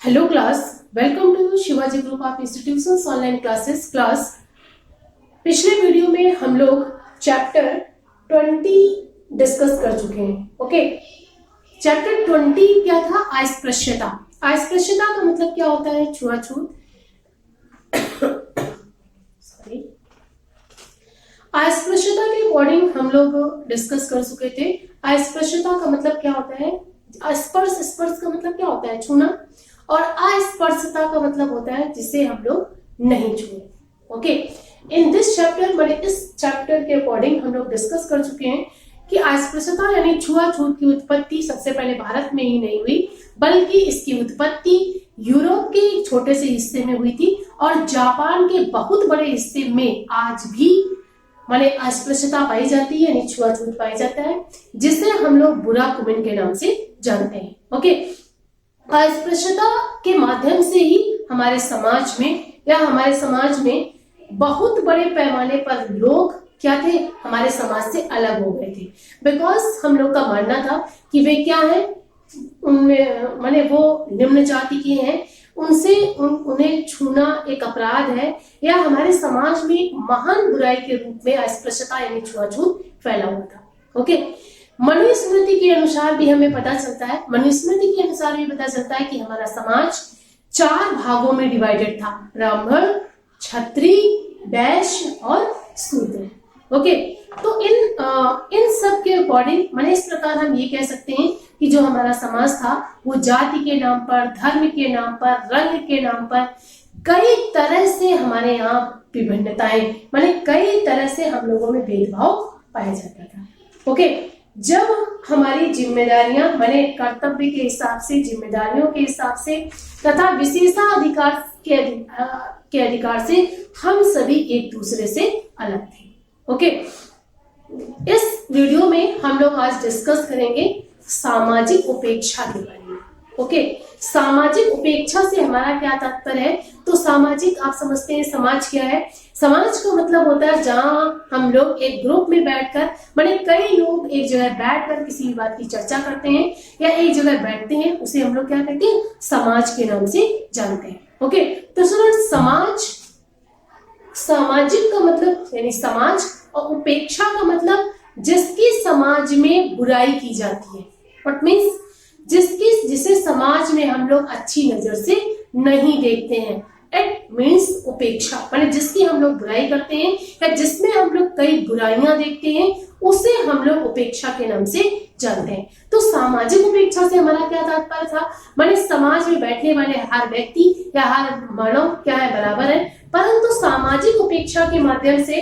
Hello class, welcome to Shivaji group of institutions online class. पिछले video में हम लोग चैप्टर 20 डिस्कस कर चुके हैं। ओके, चैप्टर 20 क्या था? अस्पृश्यता। अस्पृश्यता का मतलब क्या होता है? छुआछूत। सॉरी, अस्पृश्यता के अकॉर्डिंग हम लोग डिस्कस कर चुके थे। अस्पृश्यता का मतलब क्या होता है? स्पर्श का मतलब क्या होता है? छूना। और अस्पर्शता का मतलब होता है जिसे हम लोग नहीं छुए। ओके, इन दिस चैप्टर, बड़े इस चैप्टर के अकॉर्डिंग हम लोग डिस्कस कर चुके हैं कि अस्पृश्यता यानी छुआछूत की उत्पत्ति सबसे पहले भारत में ही नहीं हुई, बल्कि इसकी उत्पत्ति यूरोप के एक छोटे से हिस्से में हुई थी और जापान के बहुत बड़े हिस्से में आज भी माने अस्पृश्यता पाई जाती है, यानी छुआछूत पाई जाता है, जिसे हम लोग बुरा कुमिन के नाम से जानते हैं। ओके, अस्पृश्यता के माध्यम से ही हमारे समाज में बहुत बड़े पैमाने पर लोग क्या थे? हमारे समाज से अलग हो गए थे। बिकॉज हम लोग का मानना था कि वे क्या है, उनमें माने वो निम्न जाति के हैं, उन्हें छूना एक अपराध है, या हमारे समाज में महान बुराई के रूप में अस्पृश्यता यानी छुआछूत फैला हुआ था। ओके, मनुस्मृति के अनुसार भी हमें पता चलता है, कि हमारा समाज 4 भागों में डिवाइडेड था: ब्राह्मण, क्षत्रिय, वैश्य और शूद्र। ओके, तो इन सब के अकॉर्डिंग माने इस प्रकार हम ये कह सकते हैं कि जो हमारा समाज था वो जाति के नाम पर, धर्म के नाम पर, रंग के नाम पर कई तरह से हमारे यहाँ विभिन्नताएं माने कई तरह से हम लोगों में भेदभाव पाया जाता था। ओके, जब हमारी जिम्मेदारियां माने कर्तव्य के हिसाब से, जिम्मेदारियों के हिसाब से तथा विशेषाधिकार के अधिकार से हम सभी एक दूसरे से अलग थे। ओके, इस वीडियो में हम लोग आज डिस्कस करेंगे सामाजिक उपेक्षा के बारे में। ओके, सामाजिक उपेक्षा से हमारा क्या तात्पर्य है? तो सामाजिक, आप समझते हैं समाज क्या है? समाज का मतलब होता है जहां हम लोग एक ग्रुप में बैठकर माने कई लोग एक जगह बैठकर किसी भी बात की चर्चा करते हैं या एक जगह बैठते हैं, उसे हम लोग क्या कहते हैं? समाज के नाम से जानते हैं। ओके, तो स्टूडेंट, सामाजिक का मतलब यानी समाज, और उपेक्षा का मतलब जिसकी समाज में बुराई की जाती है। What means? जिसे समाज में हम लोग अच्छी नजर से नहीं देखते हैं। इट मीन्स उपेक्षा, माने जिसकी हम लोग बुराई करते हैं या जिसमें हम लोग कई बुराइयां देखते हैं, उसे हम लोग उपेक्षा के नाम से जानते हैं। तो सामाजिक उपेक्षा से हमारा क्या तात्पर्य था? माने समाज में बैठने वाले हर व्यक्ति या हर मानव क्या है? बराबर है, परंतु सामाजिक उपेक्षा के माध्यम से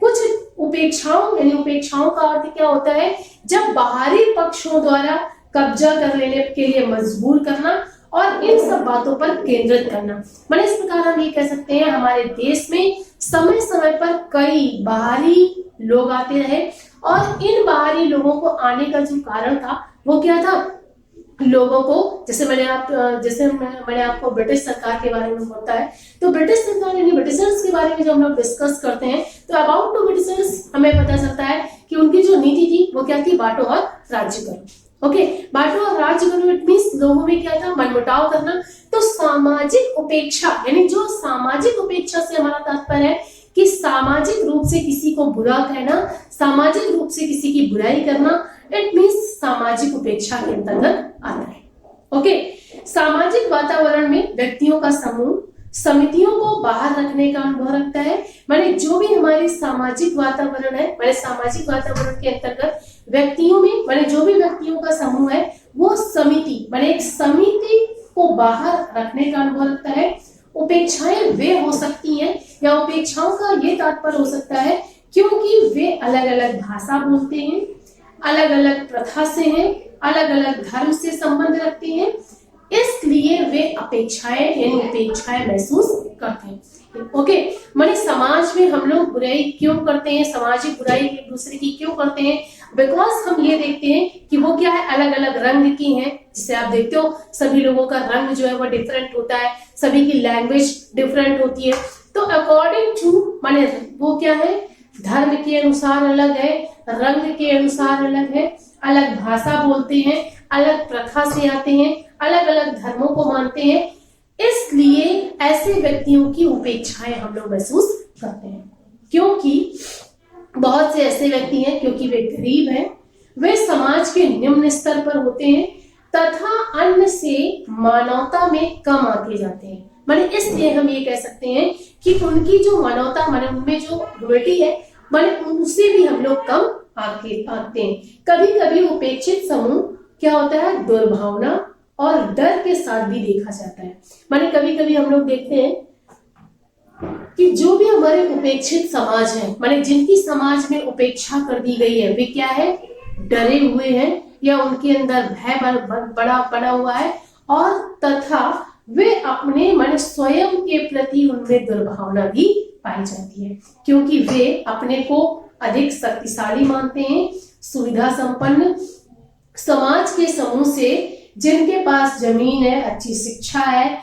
कुछ उपेक्षाओं यानी उपेक्षाओं का अर्थ क्या होता है? जब बाहरी पक्षों द्वारा कब्जा कर लेने के लिए मजबूर करना और इन सब बातों पर केंद्रित करना। माने इस प्रकार हम ये कह सकते हैं हमारे देश में समय समय पर कई बाहरी लोग आते रहे और इन बाहरी लोगों को आने का जो कारण था वो क्या था? लोगों को, जैसे मैंने आपको ब्रिटिश सरकार के बारे में बताया, तो ब्रिटिश सरकार यानी ब्रिटिशर्स के बारे में जब हम लोग डिस्कस करते हैं तो अबाउट टू ब्रिटिशर्स हमें पता चलता है कि उनकी जो नीति थी वो क्या थी? बांटो और राज्य करो। ओके, बांटो और राज्य करो, इट मींस लोगों में क्या था? मनमुटाव करना। तो सामाजिक उपेक्षा यानी जो सामाजिक उपेक्षा से हमारा तात्पर्य है कि सामाजिक रूप से किसी को बुरा कहना, सामाजिक रूप से किसी की बुराई करना, इट मींस सामाजिक उपेक्षा के अंतर्गत आता है। ओके, सामाजिक वातावरण में व्यक्तियों का समूह समितियों को बाहर रखने का अनुभव रखता है। माने जो भी हमारी सामाजिक वातावरण है, माने सामाजिक वातावरण के अंतर्गत व्यक्तियों में माने जो भी व्यक्तियों का समूह है वो समिति माने एक समिति को बाहर रखने का अनुभव रखता है। उपेक्षाएं वे हो सकती हैं या उपेक्षाओं का ये तात्पर्य हो सकता है क्योंकि वे अलग अलग भाषा बोलते हैं, अलग अलग प्रथा से हैं, अलग अलग धर्म से संबंध रखते हैं, इसलिए वे अपेक्षाएं यानी उपेक्षाएं महसूस करते हैं। ओके, माने समाज में हम लोग बुराई क्यों करते हैं? सामाजिक बुराई एक दूसरे की क्यों करते हैं? बिकॉज हम ये देखते हैं कि वो क्या है? अलग अलग रंग की हैं, जिसे आप देखते हो सभी लोगों का रंग जो है वो डिफरेंट होता है, सभी की लैंग्वेज डिफरेंट होती है। तो अकॉर्डिंग टू माने वो क्या है? धर्म के अनुसार अलग है, रंग के अनुसार अलग है, अलग भाषा बोलते हैं, अलग प्रथा से आते हैं, अलग अलग धर्मों को मानते हैं, इसलिए ऐसे व्यक्तियों की उपेक्षाएं हम लोग महसूस करते हैं, क्योंकि बहुत से ऐसे व्यक्ति हैं, क्योंकि वे गरीब हैं, वे समाज के निम्न स्तर पर होते हैं तथा अन्य से मानवता में कम आके जाते हैं। माने इसलिए हम ये कह सकते हैं कि उनकी जो मानवता, माने उनमें जो ह्यूमैनिटी है, माने उनसे भी हम लोग कम आके आते हैं। कभी कभी उपेक्षित समूह क्या होता है, दुर्भावना और डर के साथ भी देखा जाता है। माने कभी कभी हम लोग देखते हैं कि जो भी हमारे उपेक्षित समाज है, माने जिनकी समाज में उपेक्षा कर दी गई है, वे क्या है, डरे हुए हैं या उनके अंदर भय बड़ा पड़ा हुआ है, और तथा वे अपने माने स्वयं के प्रति उनमें दुर्भावना भी पाई जाती है, क्योंकि वे अपने को अधिक शक्तिशाली मानते हैं। सुविधा संपन्न समाज के समूह से जिनके पास जमीन है, अच्छी शिक्षा है,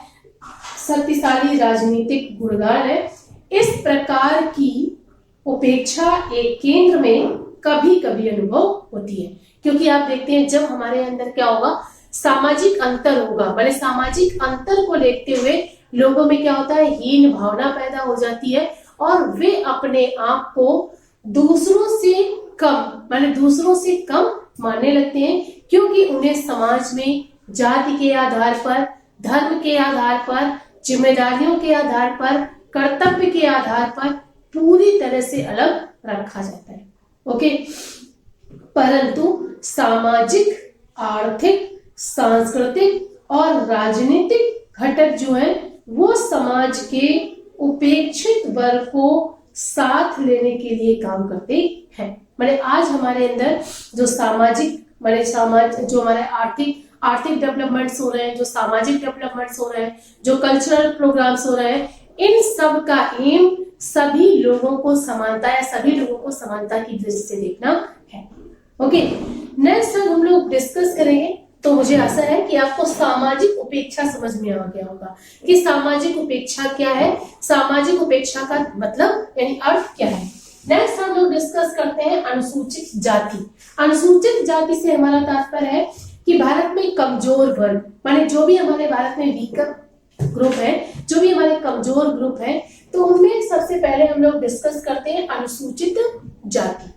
शक्तिशाली राजनीतिक गुणगान है, इस प्रकार की उपेक्षा एक केंद्र में कभी कभी अनुभव होती है। क्योंकि आप देखते हैं जब हमारे अंदर क्या होगा, सामाजिक अंतर होगा, माने सामाजिक अंतर को देखते हुए लोगों में क्या होता है, हीन भावना पैदा हो जाती है और वे अपने आप को दूसरों से कम, माने दूसरों से कम मानने लगते हैं, क्योंकि उन्हें समाज में जाति के आधार पर, धर्म के आधार पर, जिम्मेदारियों के आधार पर, कर्तव्य के आधार पर पूरी तरह से अलग रखा जाता है। ओके, परंतु सामाजिक, आर्थिक, सांस्कृतिक और राजनीतिक घटक जो है वो समाज के उपेक्षित वर्ग को साथ लेने के लिए काम करते हैं। माने आज हमारे अंदर जो सामाजिक, माने समाज जो हमारे आर्थिक डेवलपमेंट्स हो रहे हैं, जो सामाजिक डेवलपमेंट्स हो रहे हैं, जो कल्चरल प्रोग्राम्स हो रहे हैं, इन सब का एम सभी लोगों को समानता या सभी लोगों को समानता की दृष्टि से देखना है। ओके, नेक्स्ट हम लोग डिस्कस करेंगे। तो मुझे आशा है कि आपको सामाजिक उपेक्षा समझ में आ गया होगा कि सामाजिक उपेक्षा क्या है, सामाजिक उपेक्षा का मतलब यानी अर्थ क्या है। नेक्स्ट हम लोग डिस्कस करते हैं अनुसूचित जाति। अनुसूचित जाति से हमारा तात्पर्य है कि भारत में कमजोर वर्ग, माने जो भी हमारे भारत में वीकर ग्रुप है, जो भी हमारे कमजोर ग्रुप है, तो उनमें सबसे पहले हम लोग डिस्कस करते हैं अनुसूचित जाति।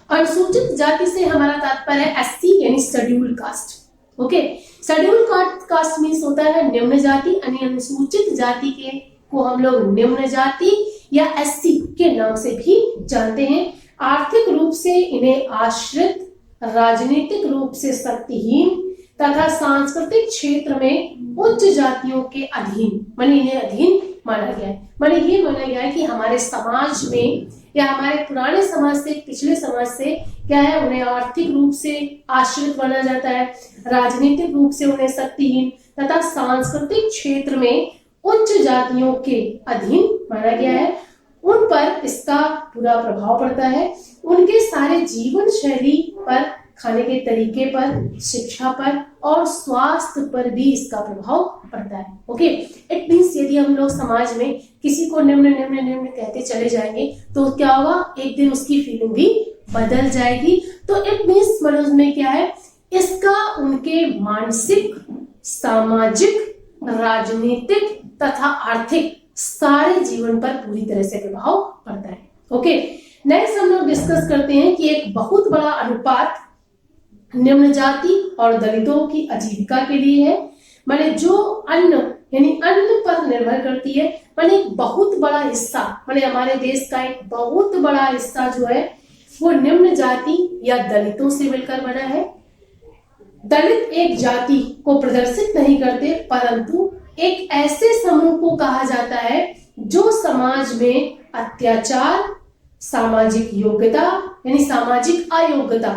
अनुसूचित जाति से हमारा तात्पर्य है एससी यानी scheduled caste. Okay, scheduled caste means होता है निम्न जाति, यानी अनुसूचित जाति के को हम लोग निम्न जाति या एससी के नाम से भी जानते हैं। आर्थिक रूप से इन्हें आश्रित, राजनीतिक रूप से शक्तिहीन तथा सांस्कृतिक क्षेत्र में उच्च जातियों के अधीन, माने इन्हें अधीन माना गया है। माने ये माना गया है कि हमारे समाज में या हमारे पुराने समाज से, पिछले समाज से क्या है, उन्हें आर्थिक रूप से आश्रित माना जाता है, राजनीतिक रूप से उन्हें शक्तिहीन तथा सांस्कृतिक क्षेत्र में उच्च जातियों के अधीन माना गया है। उन पर इसका पूरा प्रभाव पड़ता है, उनके सारे जीवन शैली पर, खाने के तरीके पर, शिक्षा पर और स्वास्थ्य पर भी इसका प्रभाव पड़ता है। ओके, इट मींस यदि हम लोग समाज में किसी को निम्न निम्न निम्न कहते चले जाएंगे तो क्या होगा, एक दिन उसकी फीलिंग भी बदल जाएगी। तो इट मींस मतलब में क्या है, इसका उनके मानसिक, सामाजिक, राजनीतिक तथा आर्थिक सारे जीवन पर पूरी तरह से प्रभाव पड़ता है। ओके, नेक्स्ट हम लोग डिस्कस करते हैं कि एक बहुत बड़ा अनुपात निम्न जाति और दलितों की आजीविका के लिए है। माने जो अन्न यानी अन्न पर निर्भर करती है, माने एक बहुत बड़ा हिस्सा, माने हमारे देश का एक बहुत बड़ा हिस्सा जो है वो निम्न जाति या दलितों से मिलकर बना है। दलित एक जाति को प्रदर्शित नहीं करते, परंतु एक ऐसे समूह को कहा जाता है जो समाज में अत्याचार, सामाजिक योग्यता यानी सामाजिक अयोग्यता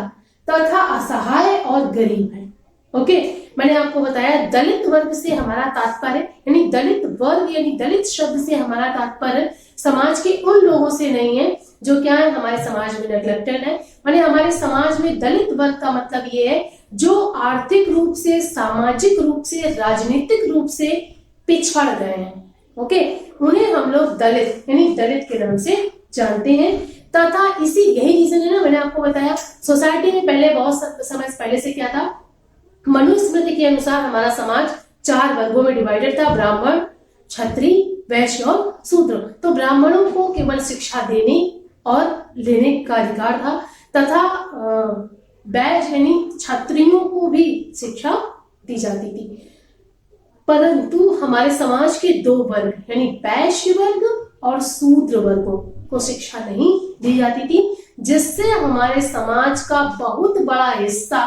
तथा असहाय और गरीब है। ओके, मैंने आपको बताया दलित वर्ग से हमारा तात्पर्य यानी दलित वर्ग यानी दलित शब्द से हमारा तात्पर्य समाज के उन लोगों से नहीं है जो क्या है, हमारे समाज में नेग्लेक्टेड है। माने हमारे समाज में दलित वर्ग का मतलब ये है जो आर्थिक रूप से, सामाजिक रूप से, राजनीतिक रूप से पिछड़ गए हैं। ओके, उन्हें हम लोग दलित यानी दलित के नाम से जानते हैं। तथा इसी यही रीजन है ना, मैंने आपको बताया सोसाइटी में पहले बहुत समय पहले से क्या था, मनुस्मृति के अनुसार हमारा समाज 4 वर्गों में डिवाइडेड था, ब्राह्मण, क्षत्रिय, वैश्य और शूद्र। तो ब्राह्मणों को केवल शिक्षा देने और लेने का अधिकार था तथा वैश्य यानी क्षत्रियों को भी शिक्षा दी जाती थी। परंतु हमारे समाज के 2 वर्ग यानी वैश्य वर्ग और शूद्र वर्गों को शिक्षा नहीं दी जाती थी, जिससे हमारे समाज का बहुत बड़ा हिस्सा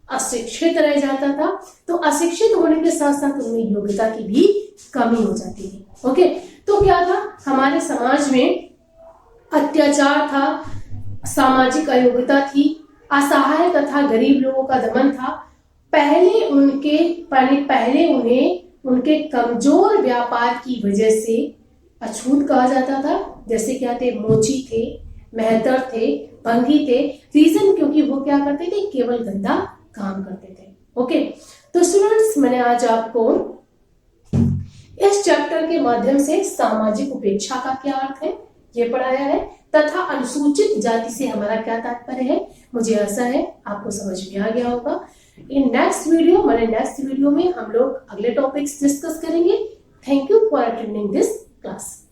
अशिक्षित रह जाता था। तो अशिक्षित होने के साथ साथ उनमें योग्यता की भी कमी हो जाती थी। ओके, तो क्या था, हमारे समाज में अत्याचार था, सामाजिक अयोग्यता थी, असहाय तथा गरीब लोगों का दमन था। पहले उन्हें उनके कमजोर व्यापार की वजह से अछूत कहा जाता था। जैसे क्या थे, मोची थे, मेहतर थे, भंगी थे। रीजन क्योंकि वो क्या करते थे, केवल गंदा काम करते थे। ओके, तो स्टूडेंट्स, मैंने आज आपको इस चैप्टर के माध्यम से सामाजिक उपेक्षा का क्या अर्थ है ये पढ़ाया है तथा अनुसूचित जाति से हमारा क्या तात्पर्य है। मुझे आशा है आपको समझ में आ गया होगा। नेक्स्ट वीडियो में हम लोग अगले टॉपिक्स डिस्कस करेंगे। Thank you for attending this class.